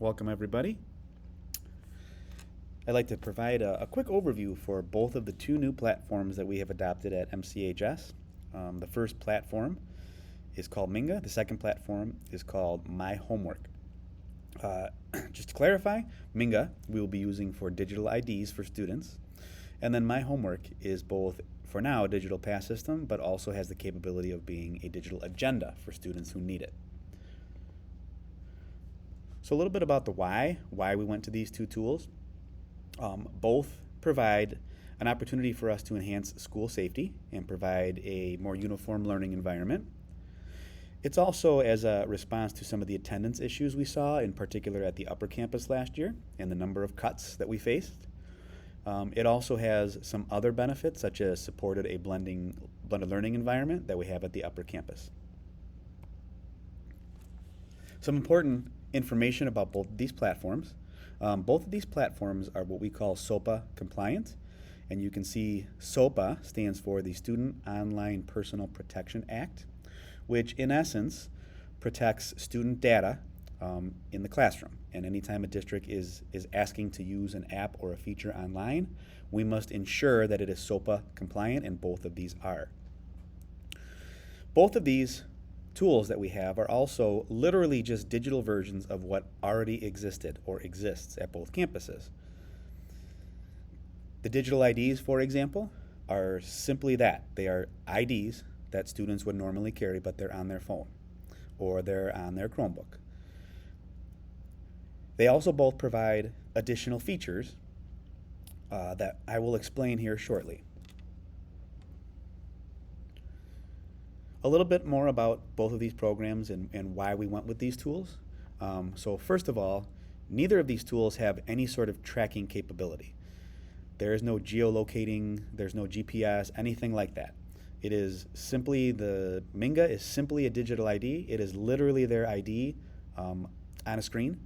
Welcome everybody. I'd like to provide a quick overview for both of the two new platforms that we have adopted at MCHS. The first platform is called Minga. The second platform is called My Homework. Just to clarify, Minga we will be using for digital IDs for students, and then My Homework is both, for now, a digital pass system, but also has the capability of being a digital agenda for students who need it. So a little bit about the why we went to these two tools. Both provide an opportunity for us to enhance school safety and provide a more uniform learning environment. It's also as a response to some of the attendance issues we saw, in particular at the upper campus last year, and the number of cuts that we faced. It also has some other benefits, such as supported a blended learning environment that we have at the upper campus. Some important information about both of these platforms. Both of these platforms are what we call SOPA compliant, and you can see SOPA stands for the Student Online Personal Protection Act, which in essence protects student data in the classroom. And anytime a district is asking to use an app or a feature online, we must ensure that it is SOPA compliant, and both of these are. Both of these tools that we have are also literally just digital versions of what already existed or exists at both campuses. The digital IDs, for example, are simply that. They are IDs that students would normally carry, but they're on their phone or they're on their Chromebook. They also both provide additional features that I will explain here shortly. A little bit more about both of these programs and why we went with these tools. So first of all, neither of these tools have any sort of tracking capability. There is no geolocating, there's no GPS, anything like that. It is simply, the Minga is simply a digital ID. It is literally their ID on a screen.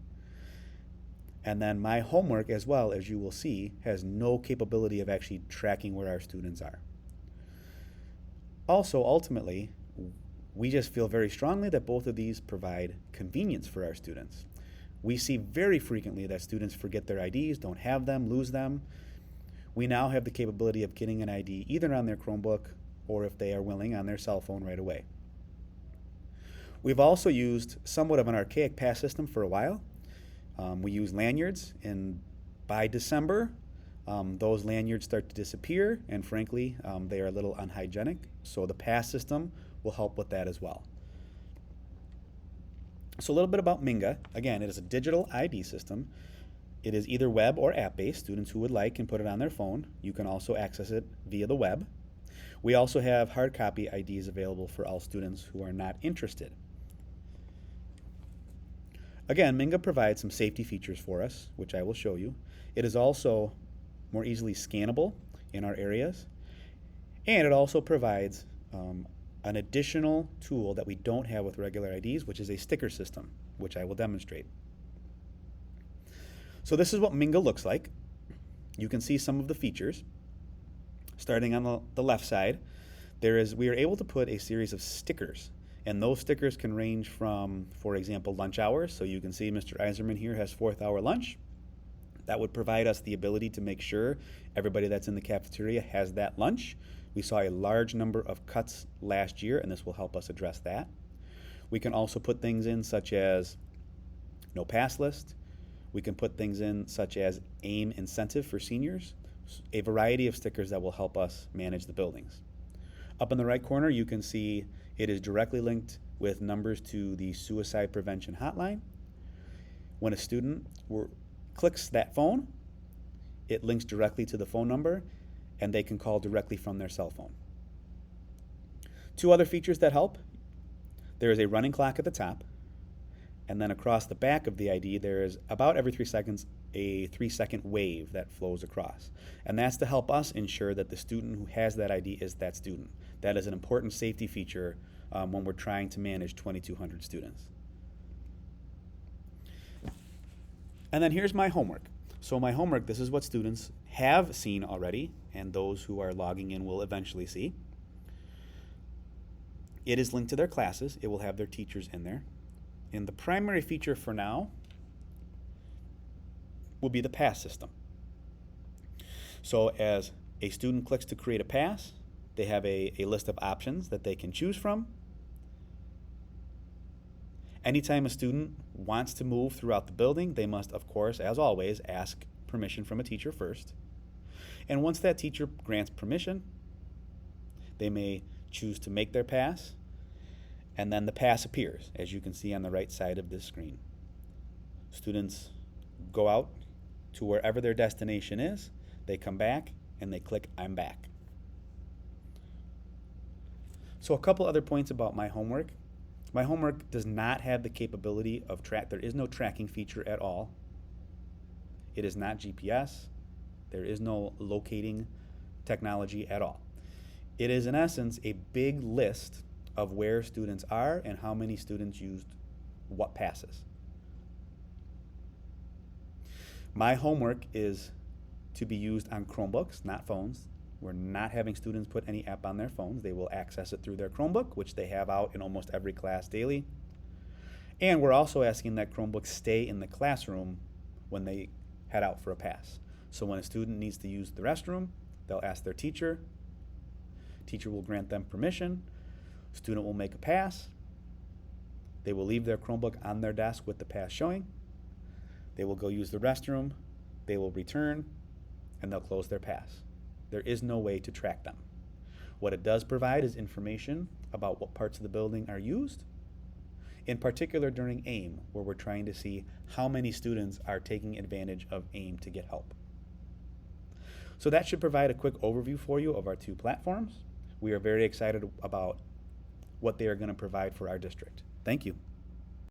And then My Homework, as well, as you will see, has no capability of actually tracking where our students are. Also, ultimately, we just feel very strongly that both of these provide convenience for our students. We see very frequently that students forget their IDs, don't have them, lose them. We now have the capability of getting an ID either on their Chromebook or, if they are willing, on their cell phone right away. We've also used somewhat of an archaic pass system for a while. We use lanyards, and by December, those lanyards start to disappear, and frankly, they are a little unhygienic, so the pass system will help with that as well. So a little bit about Minga. Again, it is a digital ID system. It is either web or app-based. Students who would like can put it on their phone. You can also access it via the web. We also have hard copy IDs available for all students who are not interested. Again, Minga provides some safety features for us, which I will show you. It is also more easily scannable in our areas, and it also provides an additional tool that we don't have with regular IDs, which is a sticker system, which I will demonstrate. So this is what Minga looks like. You can see some of the features. Starting on the left side, we are able to put a series of stickers, and those stickers can range from, for example, lunch hours. So you can see Mr. Iserman here has 4th hour lunch. That would provide us the ability to make sure everybody that's in the cafeteria has that lunch. We saw a large number of cuts last year, and this will help us address that. We can also put things in such as no pass list. We can put things in such as AIM incentive for seniors, a variety of stickers that will help us manage the buildings. Up in the right corner, you can see it is directly linked with numbers to the suicide prevention hotline. When a student clicks that phone, it links directly to the phone number, and they can call directly from their cell phone. Two other features that help. There is a running clock at the top, and then across the back of the ID, there is about every 3 seconds a 3-second wave that flows across. And that's to help us ensure that the student who has that ID is that student. That is an important safety feature when we're trying to manage 2,200 students. And then here's My Homework. So My Homework, this is what students have seen already, and those who are logging in will eventually see. It is linked to their classes. It will have their teachers in there. And the primary feature for now will be the pass system. So as a student clicks to create a pass, they have a list of options that they can choose from. Anytime a student wants to move throughout the building, they must, of course, as always, ask permission from a teacher first. And once that teacher grants permission, they may choose to make their pass, and then the pass appears, as you can see on the right side of this screen. Students go out to wherever their destination is, they come back, and they click I'm back. So a couple other points about my homework. My homework does not have the capability of there is no tracking feature at all. It is not GPS. There is no locating technology at all. It is, in essence, a big list of where students are and how many students used what passes. My homework is to be used on Chromebooks, not phones. We're not having students put any app on their phones. They will access it through their Chromebook, which they have out in almost every class daily. And we're also asking that Chromebooks stay in the classroom when they head out for a pass. So when a student needs to use the restroom, they'll ask their teacher. Teacher will grant them permission. Student will make a pass. They will leave their Chromebook on their desk with the pass showing. They will go use the restroom. They will return, and they'll close their pass. There is no way to track them. What it does provide is information about what parts of the building are used, in particular during AIM, where we're trying to see how many students are taking advantage of AIM to get help. So that should provide a quick overview for you of our two platforms. We are very excited about what they are going to provide for our district. Thank you.